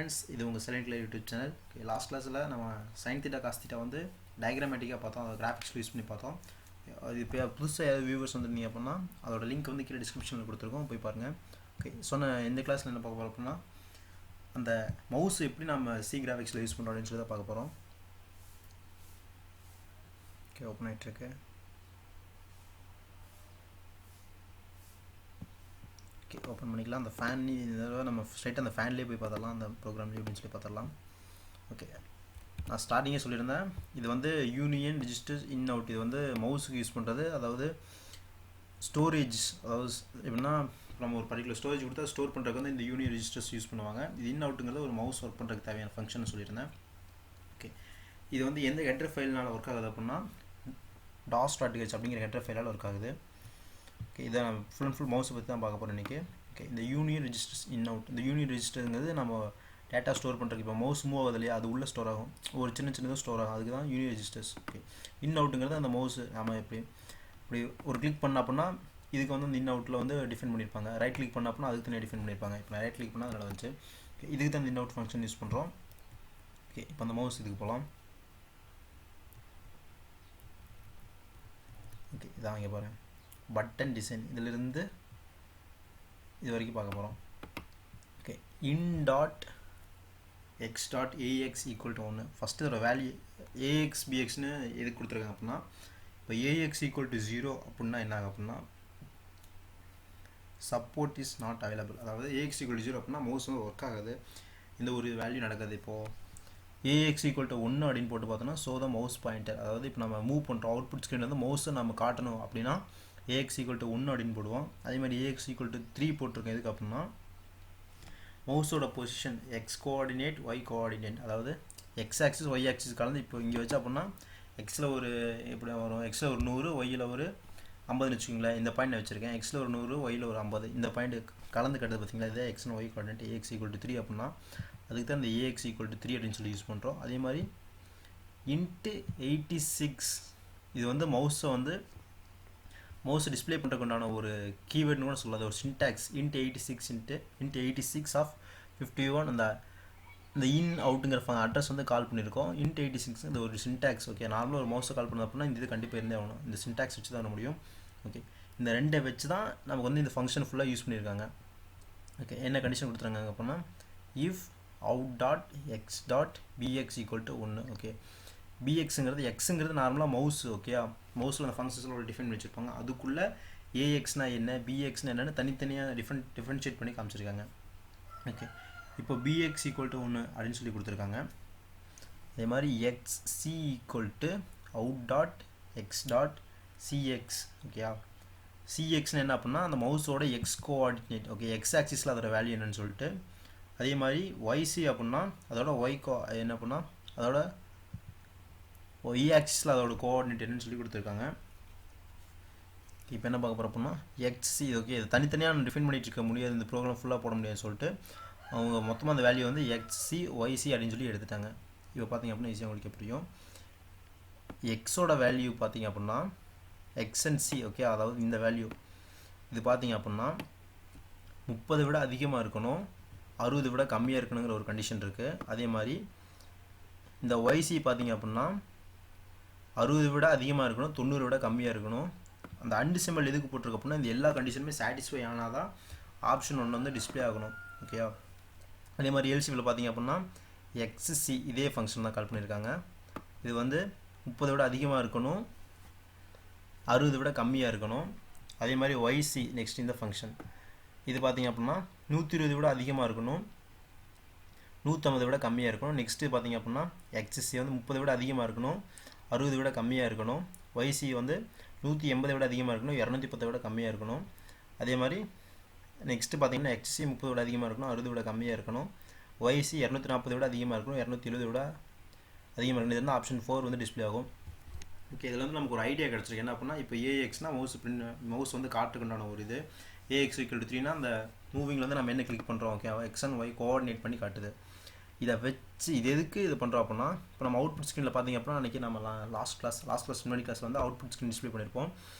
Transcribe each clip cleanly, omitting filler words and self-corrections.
Friends, இது உங்கள் silent clear YouTube channel. Last கிளாஸில் நம்ம சைன் தீட்டா காஸ் தீட்டா வந்து டயக்ராமேட்டிக்காக பார்த்தோம், அதை கிராஃபிக்ஸ் யூஸ் பண்ணி பார்த்தோம். அது இப்போ புதுசாக ஏதாவது வியூவர்ஸ் வந்துருந்தீங்க அப்படின்னா அதோட லிங்க் வந்து கீழே டிஸ்கிரிப்ஷனில் கொடுத்துருக்கோம், போய் பாருங்கள். ஓகே, சொன்ன இந்த கிளாஸில் என்ன பார்க்க போகிறோம் அப்படின்னா, அந்த மவுஸ் எப்படி நம்ம சி கிராஃபிக்ஸில் யூஸ் பண்ணுறோம் அப்படின்னு சொல்லி தான் பார்க்க போகிறோம். ஓகே, ஓப்பன் ஆகிட்டுருக்கு. ஓகே, ஓப்பன் பண்ணிக்கலாம். அந்த ஃபேன் நம்ம ஸ்ட்ரைட்டாக அந்த ஃபேன்லேயே போய் பார்த்தரலாம், அந்த ப்ரோக்ராம்லேயே அப்படின்னு சொல்லி பார்த்துடலாம். ஓகே, நான் ஸ்டார்டிங்கே சொல்லியிருந்தேன், இது வந்து யூனியன் ரிஜிஸ்டர் இன் அவுட். இது வந்து மவுஸுக்கு யூஸ் பண்ணுறது, அதாவது ஸ்டோரேஜ், அதாவது எப்படின்னா நம்ம ஒரு பர்டிகுலர் ஸ்டோரேஜ் கொடுத்தா ஸ்டோர் பண்ணுறதுக்கு வந்து இந்த யூனியன் ரிஜிஸ்டர்ஸ் யூஸ் பண்ணுவாங்க. இது இன் அவுட்டுங்கிறது ஒரு மவுஸ் ஒர்க் பண்ணுறதுக்கு தேவையான ஃபங்க்ஷன் சொல்லியிருந்தேன். ஓகே, இது வந்து எந்த ஹெடர் ஃபைல்னால் ஒர்க் ஆகுது அப்படின்னா DOS.h அப்படிங்கிற ஹெடர் ஃபைலால் ஒர்க் ஆகுது. ஓகே, இதை நான் ஃபுல் மவுஸை பற்றி தான் பார்க்க போகிறேன் இன்றைக்கி. ஓகே, இந்த யூனியன் ரிஜிஸ்டர்ஸ் இன் அவுட், இந்த யூனியன் ரிஜிஸ்டருங்கிறது நம்ம டேட்டா ஸ்டோர் பண்ணுறதுக்கு, இப்போ மவுஸ் மூவ் ஆகுது இல்லையா, அது உள்ளே ஸ்டோர் ஆகும், ஒரு சின்னதாக ஸ்டோர் ஆகும், அதுக்கு தான் யூனியன் ரிஜிஸ்டர்ஸ். ஓகே, இன் அவுட்டுங்கிறது அந்த மவுஸ் நம்ம இப்படி ஒரு கிளிக் பண்ண அப்படின்னா இதுக்கு வந்து இந்த இன் அவுட்டில் வந்து டிஃபைன் பண்ணியிருப்பாங்க. ரைட் கிளிக் பண்ண அப்படின்னா அதுக்கு தனியாக டிஃபைன் பண்ணியிருப்பாங்க. இப்போ நான் ரைட் கிளிக் பண்ணால் அதனால் வந்துச்சு. ஓகே, இதுக்கு தான் இந்த இன் அவுட் ஃபங்க்ஷன் யூஸ் பண்ணுறோம். ஓகே, இப்போ அந்த மவுஸ் இதுக்கு போகலாம். ஓகே, இதான் இங்கே பாருங்கள், பட்டன் டிசைன், இதிலிருந்து இது வரைக்கும் பார்க்க போகிறோம். Okay, in dot X dot a x equal to 1. First இதோட வேல்யூ ஏஎக்ஸ் பிஎக்ஸ்னு எதுக்கு கொடுத்துருக்காங்க அப்படின்னா, இப்போ ஏஎக்ஸ் ஈக்குவல் டு 0 அப்படின்னா என்ன ஆகும் அப்படின்னா சப்போர்ட் இஸ் நாட் அவைலபிள். அதாவது ஏஎக்ஸ் ஈக்குவல் டு 0 அப்படின்னா மவுஸ் வந்து ஒர்க் ஆகாது, இந்த ஒரு வேல்யூ நடக்குது. இப்போது ஏஎக்ஸ் ஈக்குவல் டு 1 அப்படின்னு போட்டு பார்த்தோன்னா ஸோ த மவுஸ் பாயிண்டர், அதாவது இப்போ நம்ம மூவ் பண்ணுறோம் அவுட்புட் ஸ்க்ரீன் வந்து மவுஸை நம்ம காட்டணும் அப்படின்னா ஏஎக்ஸ் ஈக்குவல் டு 1 அப்படின்னு போடுவோம். அதே மாதிரி ஏஎக்ஸ் ஈக்குவல் டு 3 போட்டிருக்கோம். எதுக்கு அப்படின்னா மவுஸோட position X coordinate Y coordinate, அதாவது எக்ஸ் ஆக்சிஸ் ஒய் ஆக்சிஸ் கலந்து இப்போ இங்கே வச்சு அப்படின்னா எக்ஸில் ஒரு எப்படி வரும், எக்ஸில் ஒரு 100 ஒய்யில் ஒரு 50ன்னு வச்சுக்கோங்களேன். இந்த பாயிண்ட் வச்சுருக்கேன், எக்ஸில் ஒரு 100 ஒய்யில் ஒரு 50, இந்த பாயிண்ட் கலந்து கட்டுறது பார்த்தீங்களா, இதே x y coordinate. A x equal to 3 அப்படின்னா அதுக்கு தான் இந்த ஏஎக்ஸ் ஈக்குவல் டு 3 அப்படின்னு சொல்லி யூஸ் பண்ணுறோம். அதே மாதிரி இன்ட்டு 86, இது வந்து மவுஸை டிஸ்பிளே பண்ணுறதுக்கு உண்டான ஒரு கீவேர்டுன்னு கூட சொல்லாது, ஒரு சின்டாக்ஸ். இன்ட்டு 86 இன்ட்டு 86 ஆஃப் 51, இந்த இன் அவுட்டுங்கிற அட்ரஸ் வந்து கால் பண்ணியிருக்கோம். இன்ட்டு 86 இந்த ஒரு சின்டாக்ஸ். ஓகே, நார்மலாக ஒரு மவுஸை கால் பண்ணது அப்படின்னா இந்த இது கண்டிப்பாக இருந்தே ஆகணும், இந்த சின்டாக்ஸ் வச்சு தான் பண்ண முடியும். ஓகே, இந்த ரெண்டை வச்சு தான் நமக்கு வந்து இந்த ஃபங்க்ஷன் ஃபுல்லாக யூஸ் பண்ணியிருக்காங்க. ஓகே, என்ன கண்டிஷன் கொடுத்துருக்காங்க அப்படின்னா if out dot X dot P X equal to 1. Okay, பிஎக்ஸுங்கிறது எக்ஸுங்கிறது நார்மலாக மவுஸ். ஓகே, மவுஸில் அந்த ஃபங்க்ஷன்ஸில் ஒரு டிஃபைன் வச்சுருப்பாங்க, அதுக்குள்ளே ஏஎக்ஸ்னா என்ன பிஎக்ஸ்னா என்னென்னு தனித்தனியாக டிஃப்ரென்ஷியேட் பண்ணி காமிச்சிருக்காங்க. ஓகே, இப்போ பிஎக்ஸ் ஈக்குவல் டு 1 அப்படின்னு சொல்லி கொடுத்துருக்காங்க. அதே மாதிரி X C equal to out dot X dot CX. ஓகேயா, சிஎக்ஸ்னு என்ன அப்படின்னா அந்த மவுஸோட எக்ஸ் கோஆர்டினேட். ஓகே, எக்ஸ் ஆக்சிஸில் அதோட வேல்யூ என்னன்னு சொல்லிட்டு. அதே மாதிரி ஒய்சி அப்படின்னா அதோட ஒய் என்ன அப்படின்னா அதோட ஒய் ஆக்சிஸில் அதோட கோஆர்டினேட் என்னன்னு சொல்லி கொடுத்துருக்காங்க. இப்போ என்ன பார்க்க போகிறோம் அப்படின்னா எக்ஸி. ஓகே, இது தனித்தனியாக டிஃபைன் பண்ணிட்டு இருக்க முடியாது, இந்த ப்ரோக்ராம் ஃபுல்லாக போட முடியாதுன்னு சொல்லிட்டு அவங்க மொத்தமாக அந்த வேல்யூ வந்து எக்ஸி ஒய்சி அப்படின்னு சொல்லி எடுத்துட்டாங்க. இப்போ பார்த்தீங்க அப்படின்னா ஈஸியாக உங்களுக்கு புரியும். எக்ஸோட வேல்யூ பார்த்தீங்க அப்படின்னா எக்ஸ் அண்ட் சி. ஓகே, அதாவது இந்த வேல்யூ இது பார்த்தீங்க அப்படின்னா 30 விட அதிகமாக இருக்கணும், 60 விட கம்மியாக இருக்கணுங்கிற ஒரு கண்டிஷன் இருக்குது. அதே மாதிரி இந்த ஒய்சி பார்த்தீங்க அப்படின்னா 60 விட அதிகமாக இருக்கணும், 90 விட கம்மியாக இருக்கணும். அந்த அண்டு சிம்பிள் எதுக்கு போட்டிருக்கு அப்படின்னா இந்த எல்லா கண்டிஷனுமே சாட்டிஸ்ஃபை ஆனால் தான் ஆப்ஷன் 1 வந்து டிஸ்பிளே ஆகணும். ஓகேயா, அதே மாதிரி எல்சிபியில் பார்த்தீங்க அப்படின்னா எக்ஸி இதே ஃபங்க்ஷன் தான் கால் பண்ணியிருக்காங்க. இது வந்து 30 விட அதிகமாக இருக்கணும், 60 விட கம்மியாக இருக்கணும். அதே மாதிரி ஒய்சி நெக்ஸ்ட் இந்த ஃபங்க்ஷன் இது பார்த்தீங்க அப்படின்னா 120 விட அதிகமாக இருக்கணும், 150 விட கம்மியாக இருக்கணும். நெக்ஸ்ட்டு பார்த்தீங்க அப்படின்னா எக்ஸி வந்து 30 விட அதிகமாக இருக்கணும், 60 விட கம்மியாக இருக்கணும். ஒய்சி வந்து 180 விட அதிகமாக இருக்கணும், 210 விட கம்மியாக இருக்கணும். அதே மாதிரி நெக்ஸ்ட்டு பார்த்தீங்கன்னா எக்ஸி 30 விட அதிகமாக இருக்கணும், 60 விட கம்மியாக இருக்கணும். ஒய்சி 240 விட அதிகமாக இருக்கணும், 270 விட அதிகமாக இருக்கணும். இது வந்து ஆப்ஷன் 4 வந்து டிஸ்பிளே ஆகும். ஓகே, இதில் வந்து நமக்கு ஒரு ஐடியா கிடச்சிருக்கு. என்ன அப்படின்னா இப்போ ஏஎக்ஸ்னா மவுஸ் வந்து காட்டுக்குண்டான ஒரு இது, ஏஎக்ஸ் ஈக்குவல் டு 3னா அந்த மூவிங்கில் வந்து நம்ம என்ன கிளிக் பண்ணுறோம். Okay, x and y coordinate பண்ணி காட்டுது. இதை வச்சு இது எதுக்கு இது பண்ணுறோம் அப்படின்னா இப்போ நம்ம அவுட்புட் ஸ்க்ரீனில் பார்த்தீங்க அப்படின்னா அன்றைக்கி நம்ம லாஸ்ட் கிளாஸ் முன்னாடி கிளாஸில் வந்து அவுட்புட் ஸ்க்ரீன் டிஸ்பிளே பண்ணியிருப்போம்.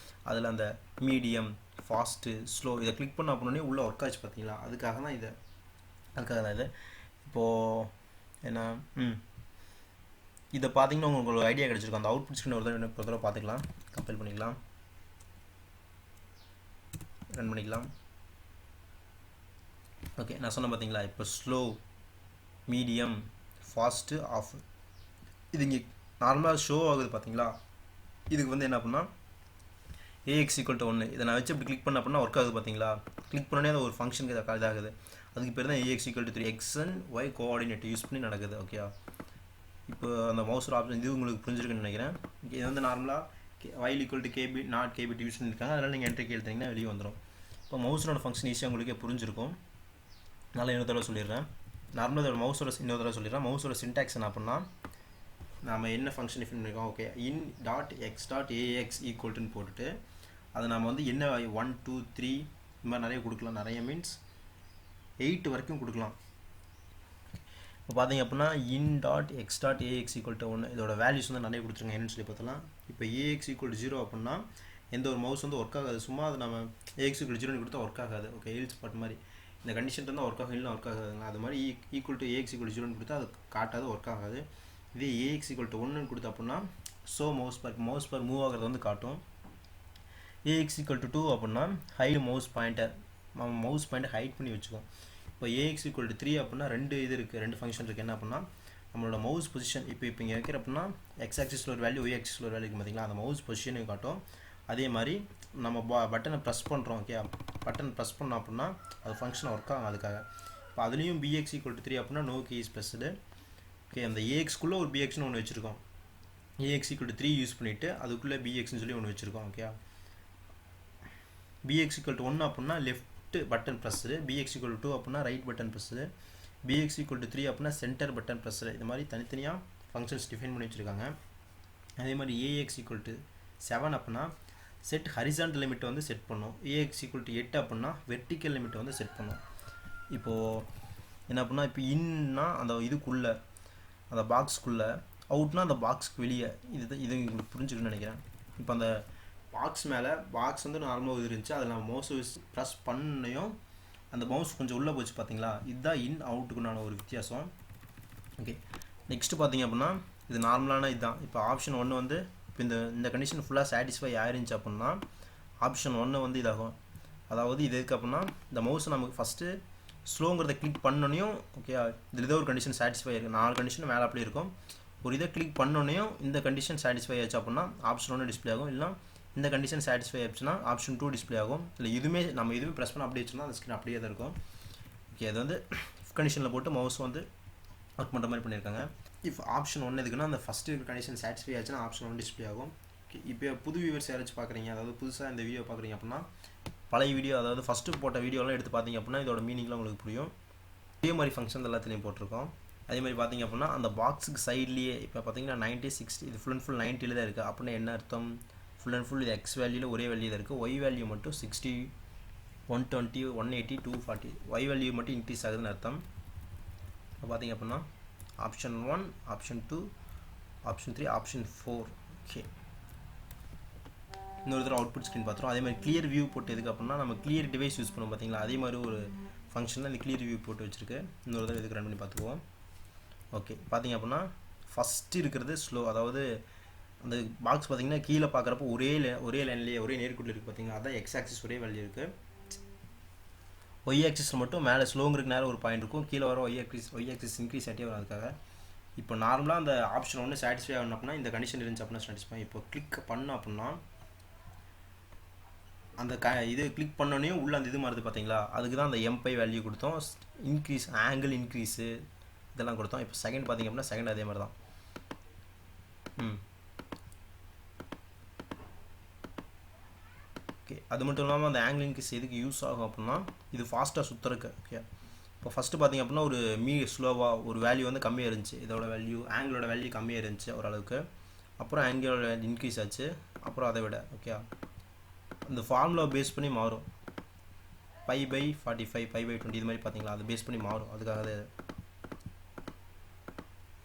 அதில் அந்த மீடியம் ஃபாஸ்ட்டு ஸ்லோ இதை கிளிக் பண்ண அப்படின்னே உள்ளே ஒர்க் ஆச்சு பார்த்தீங்களா, அதுக்காக தான் இது. இப்போது என்ன இதை பார்த்தீங்கன்னா உங்களுக்கு ஒரு ஐடியா கிடச்சிருக்கும். அந்த அவுட்புட் ஸ்க்ரீன் ஒரு தடவை பார்த்துக்கலாம், கம்பைல் பண்ணிக்கலாம், ரன் பண்ணிக்கலாம். ஓகே, நான் சொன்னேன் பார்த்தீங்களா, இப்போ ஸ்லோ, மீடியம், ஃபாஸ்ட்டு, ஆஃப், இது இங்கே நார்மலாக ஷோ ஆகுது பார்த்தீங்களா. இதுக்கு வந்து என்ன பண்ணால் AX = 1 இதை நான் வச்சு இப்படி கிளிக் பண்ண அப்படின்னா ஒர்க் ஆகுது பார்த்தீங்களா. கிளிக் பண்ணோடனே அது ஒரு ஃபங்க்ஷனுக்கு இதாகுது. அதுக்கு பேர் தான் AX = 3 X and Y coordinate use பண்ணி நடக்குது. ஓகே, இப்போ அந்த மவுஸோட ஆப்ஷன் இது உங்களுக்கு புரிஞ்சிருக்குன்னு நினைக்கிறேன். இது வந்து நார்மலாக while = KB not KB use பண்ணியிருக்காங்க. அதனால் நீங்கள் என்ட்ரி எழுதிங்கன்னா வெளியே வந்துடும். இப்போ மவுஸோட ஃபங்க்ஷன் ஈஸியாக உங்களுக்கே புரிஞ்சிருக்கும். நல்லா இன்னொரு தடவை சொல்லிடுறேன். நார்மலாக மவுஸோட இன்னொரு தடவை சொல்லிடுறேன். மவுஸோட சின்டாக்ஸ் என்ன அப்படின்னா, நாம் என்ன ஃபங்க்ஷன் டிஃபைன் பண்ணியிருக்கோம், ஓகே, in.x.ax ஈக்குவல்ட்டுன்னு போட்டுட்டு அதை நம்ம வந்து என்ன 1 2 3 இந்த மாதிரி நிறைய கொடுக்கலாம். நிறைய மீன்ஸ் 8 வரைக்கும் கொடுக்கலாம். இப்போ பார்த்தீங்க அப்படின்னா in.x.ax = 1 இதோட வேல்யூஸ் வந்து நிறைய கொடுத்துருங்க. என்னன்னு சொல்லி பார்த்தலாம். இப்போ AX = 0 அப்படின்னா எந்த ஒரு மவுஸ் வந்து ஒர்க் ஆகாது. சும்மா அது நம்ம AX = 0 கொடுத்தா ஒர்க் ஆகாது. ஓகே, எல்ஸ் பார்ட் மாதிரி இந்த கண்டிஷன் இருந்தால் ஒர்க் ஆகும், இல்லைனா ஒர்க் ஆகாதுங்க. அது மாதிரி AX = 0 கொடுத்தா அது காட்டாது, ஒர்க் ஆகாது. இதே AX = 1 கொடுத்தா அப்படின்னா ஸோ மவுஸ் பார் மூவ் ஆகிறது வந்து காட்டும். AX = 2 அப்படின்னா ஹைட் மவுஸ் பாயிண்டர், நம்ம மவுஸ் பாயிண்டர் ஹைட் பண்ணி வச்சுக்கோம். இப்போ AX = 3 அப்படின்னா ரெண்டு ஃபங்க்ஷன் இருக்குது. என்ன அப்படின்னா நம்மளோட மவுஸ் பொசிஷன் இப்போ இங்கே வைக்கிற அப்படின்னா எக்ஸ் ஆக்சிஸில் ஒரு வேல்யூ, ஒய் ஆக்சிஸில் ஒரு வேல்யூ இருக்குது பார்த்தீங்களா, அந்த மவுஸ் பொசிஷனையும் காட்டும். அதே மாதிரி நம்ம பட்டனை ப்ரெஸ் பண்ணுறோம். ஓகே, பட்டன் ப்ரெஸ் பண்ணோம் அப்படின்னா அது ஃபங்க்ஷன் ஒர்க் ஆகும். அதுக்காக இப்போ அதுலேயும் BX = 3 அப்படின்னா நோ கீஸ் ப்ரெஸ்டு. ஓகே, அந்த AXக்குள்ளே ஒரு BXன்னு ஒன்று வச்சுருக்கோம். AX = 3 யூஸ் பண்ணிவிட்டு அதுக்குள்ளே BXன்னு சொல்லி ஒன்று வச்சுருக்கோம். ஓகே, BX = 1 அப்படின்னா லெஃப்ட் பட்டன் ப்ரெஸ்ஸு, BX = 2 அப்படின்னா ரைட் பட்டன் ப்ரெஸ்ஸு, BX = 3 அப்படின்னா சென்டர் பட்டன் ப்ரெஸ்ஸு. இது மாதிரி தனித்தனியாக ஃபங்க்ஷன்ஸ் டிஃபைன் பண்ணி வச்சுருக்காங்க. அதே மாதிரி AX = 7 அப்படின்னா செட் ஹரிசாண்டல் லிமிட்டை வந்து செட் பண்ணும். AX = 8 அப்படின்னா வெர்டிக்கல் லிமிட்டை வந்து செட் பண்ணும். இப்போது என்ன அப்படின்னா இப்போ இன்னா அந்த இதுக்குள்ளே அந்த பாக்ஸ்க்குள்ளே, அவுட்னா அந்த பாக்ஸ்க்கு வெளியே. இது உங்களுக்கு புரிஞ்சுக்கணும்னு நினைக்கிறேன். இப்போ அந்த பாக்ஸ் மேலே பாக்ஸ் வந்து நார்மலாக இது இருந்துச்சு, அதில் நான் மவுஸ் ப்ரெஸ் பண்ணையும் அந்த மவுஸ் கொஞ்சம் உள்ளே போச்சு பார்த்தீங்களா. இதுதான் இன் அவுட்டுக்குண்டான ஒரு வித்தியாசம். ஓகே, நெக்ஸ்ட்டு பார்த்தீங்க அப்படின்னா இது நார்மலான இதுதான். இப்போ ஆப்ஷன் 1 வந்து இப்போ இந்த கண்டிஷன் ஃபுல்லாக சாட்டிஸ்ஃபை ஆயிருந்துச்சு அப்படின்னா ஆப்ஷன் 1 வந்து இதாகும். அதாவது இது எதுக்கு அப்படின்னா இந்த மவுஸை நமக்கு ஃபஸ்ட்டு ஸ்லோங்கிறத கிளிக் பண்ணோனையும், ஓகே, இதில் ஏதோ ஒரு கண்டிஷன் சாட்டிஸ்ஃபை ஆகிருக்கு. 4 கண்டிஷன் மேலே அப்படி இருக்கும். ஒரு இதை கிளிக் பண்ணோனையும் இந்த கண்டிஷன் சாட்டிஸ்ஃபை ஆச்சு அப்படின்னா ஆப்ஷன் 1 டிஸ்பிளே ஆகும். இல்லைனா இந்த கண்டிஷன் சாட்டிஸ்ஃபை ஆச்சுன்னா ஆப்ஷன் 2 டிஸ்பிளே ஆகும். இல்லை நம்ம எதுவுமே ப்ரெஸ் பண்ண அப்படியே வச்சுருந்தா அந்த ஸ்க்ரீன் அப்படியே தான் இருக்கும். ஓகே, அது வந்து கண்டிஷனில் போட்டு மவுஸ் வந்து ஒர்க் பண்ணுற மாதிரி பண்ணியிருக்காங்க. இஃப் ஆப்ஷன் 1 எதுக்குன்னா அந்த ஃபஸ்ட்டு கண்டிஷன் சாட்டிஸ்ஃபை ஆச்சுன்னா ஆப்ஷன் 1 டிஸ்பிளே ஆகும். ஓகே, இப்போ புது வியூவர்ஸ் யாராச்சும் பார்க்குறீங்க, அதாவது புதுசாக இந்த வீடியோ பார்க்குறீங்க அப்படின்னா பழைய வீடியோ, அதாவது ஃபஸ்ட்டு போட்ட வீடியோலாம் எடுத்து பார்த்தீங்க அப்படின்னா இதோட மீனிங்லாம் உங்களுக்கு புரியும். இதே மாதிரி ஃபங்க்ஷன் எல்லாத்துலேயும் போட்டிருக்கோம். அதே மாதிரி பார்த்தீங்க அப்படின்னா அந்த பாக்ஸுக்கு சைட்லேயே இப்போ பார்த்தீங்கன்னா 90 60 இது ஃபுல் அண்ட் ஃபுல் 90 தான் இருக்குது. அப்படின்னா என்ன அர்த்தம், ஃபுல் அண்ட் ஃபுல் இது எக்ஸ் வேல்யூவில் ஒரே வேல்யூ தான் இருக்குது. ஒய் வேல்யூ மட்டும் 60 120 180 240 ஒய் வேல்யூ மட்டும் இன்க்ரீஸ் ஆகுதுன்னு அர்த்தம். இப்போ பார்த்தீங்க அப்படின்னா option 1 option 2 option 3 option 4. Okay, இன்னொரு தடவை அவுட்புட் ஸ்க்ரீன் பார்த்துரும். அதே மாதிரி கிளியர் வியூ போட்டு எதுக்கு அப்படின்னா நம்ம கிளியர் டிவைஸ் யூஸ் பண்ணுவோம் பார்த்தீங்களா, அதே மாதிரி ஒரு ஃபங்க்ஷனில் இந்த கிளியர் வியூ போட்டு வச்சுருக்கு. இன்னொரு தடவை இதுக்கு ரன் பண்ணி பார்த்துக்குவோம். ஓகே, பார்த்தீங்க அப்படின்னா ஃபஸ்ட்டு இருக்கிறது ஸ்லோ, அதாவது அந்த பாக்ஸ் பார்த்தீங்கன்னா கீழே பார்க்குறப்போ ஒரே லைன்லேயே ஒரே நேர்கோட்டில் இருக்குது பார்த்தீங்களா, அதான் எக்ஸ் ஆக்சிஸ் ஒரே வேல்யூ இருக்குது. ஒய் ஆக்சிஸில் மட்டும் மேலே ஸ்லோங்கிறதுக்கு நேரம் ஒரு பாயிண்ட் இருக்கும், கீழே வர ஒய் ஆக்சிஸ் இன்க்ரீஸ் ஆகிட்டே வரும். அதுக்காக இப்போ நார்மலாக அந்த ஆப்ஷன் 1 சாட்டிஸ்ஃபை ஆகணும் அப்படின்னா இந்த கண்டிஷன் இருந்துச்சு அப்படின்னா சாட்டிஸ்ஃபை. இப்போ கிளிக் பண்ணோம் அப்படின்னா அந்த இது கிளிக் பண்ணோன்னே உள்ள அந்த இது மாறுது பார்த்தீங்களா, அதுக்கு தான் அந்த எம்பை வேல்யூ கொடுத்தோம். இன்க்ரீஸ் ஆங்கிள் இன்க்ரீஸு இதெல்லாம் கொடுத்தோம். இப்போ செகண்ட் பார்த்தீங்க அப்படின்னா செகண்ட் அதே மாதிரி தான். ஓகே, அது மட்டும் இல்லாமல் அந்த ஆங்கிள் இன்க்ரீஸ் எதுக்கு யூஸ் ஆகும் அப்படின்னா இது ஃபாஸ்ட்டாக சுற்றுறக்கு. ஓகே, இப்போ ஃபஸ்ட்டு பார்த்தீங்க அப்படின்னா ஒரு ஸ்லோவாக ஒரு வேல்யூ வந்து கம்மியாக இருந்துச்சு, இதோட வேல்யூ ஆங்கிளோட வேல்யூ கம்மியாக இருந்துச்சு ஓரளவுக்கு. அப்புறம் ஆங்கிளோட இன்க்ரீஸ் ஆச்சு. அப்புறம் அதை விட ஓகே அந்த ஃபார்முலா பேஸ் பண்ணி மாறும். π/45 π/20 இது மாதிரி பார்த்தீங்களா, அது பேஸ் பண்ணி மாறும். அதுக்காக தான்.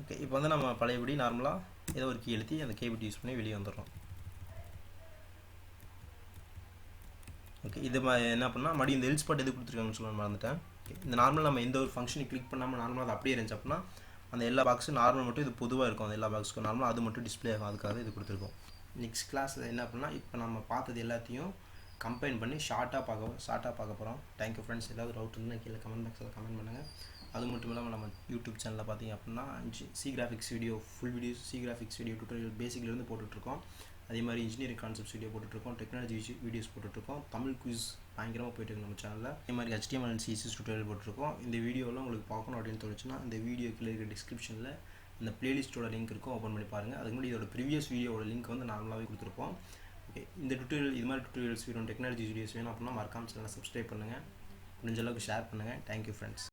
ஓகே, இப்போ வந்து நம்ம பழையபடி நார்மலாக ஏதோ ஒரு கீ எழுத்தி அந்த கேபிட் யூஸ் பண்ணி வெளியே வந்துடுறோம். ஓகே, இது என்ன பண்ணால் மறுபடியும் இந்த எல்ஸ் பார்ட் எது கொடுத்துருக்காங்கன்னு சொல்ல மறந்துட்டேன். ஓகே, இந்த நார்மல் நம்ம எந்த ஒரு ஃபங்க்ஷனை கிளிக் பண்ணாமல் நார்மலாக அது அப்படியே இருந்துச்சு அப்படின்னா அந்த எல்லா பாக்ஸும் நார்மல் மட்டும் இது பொதுவாக இருக்கும், அந்த எல்லா பாக்ஸுக்கும் நார்மலாக அது மட்டும் டிஸ்பிளே ஆகும். அதுக்காக இது கொடுத்துருக்கோம். நெக்ஸ்ட் கிளாஸில் என்ன அப்படின்னா இப்போ நம்ம பார்த்தது எல்லாத்தையும் கம்பைன் பண்ணி ஷார்ட்டாக பார்க்க போகிறோம். Thank you friends. ஏதாவது டவுட் இருந்தால் கீழே கமெண்ட் பாக்ஸில் கமெண்ட் பண்ணுங்கள். அது மட்டும் இல்லாமல் நம்ம யூடியூப் சேனலில் பார்த்தீங்க அப்படின்னா C graphics video, full videos C graphics video tutorial பேசிக்லேருந்து போட்டுட்ருக்கோம். அதே மாதிரி இன்ஜினியரிங் கான்செப்ட்ஸ் வீடியோ போட்டுட்ருக்கோம், டெக்னாலஜி வீடியோஸ் போட்டுட்ருக்கோம், தமிழ் குவிஸ் பயங்கரமாக போயிட்டு இருக்கு நம்ம சேனலில். அதே மாதிரி HTML and CSS டியூட்டோரியல் போட்டுருக்கோம். இந்த வீடியோலாம் உங்களுக்கு பார்க்கணும் அப்படின்னு தோணுச்சுன்னா இந்த வீடியோ கீழே இருக்கிற டிஸ்கிரிப்ஷனில் இந்த பிளேலிஸ்ட்டோட லிங்க் இருக்கும், ஓப்பன் பண்ணி பாருங்கள். அதுக்கு முன்னாடி இதோட ப்ரீவியஸ் வீடியோட லிங்க் வந்து நார்மலாகவே கொடுத்துருப்போம். ஓகே, இந்த டியூட்டோரியல் இது மாதிரி டியூட்டோரியல்ஸ் வேணும், டெக்னாலஜி வீடியோஸ் வேணும் அப்படின்னா மறக்காம சேனலை சப்ஸ்கிரைப் பண்ணுங்கள், முடிஞ்ச அளவுக்கு ஷேர் பண்ணுங்கள். Thank you friends.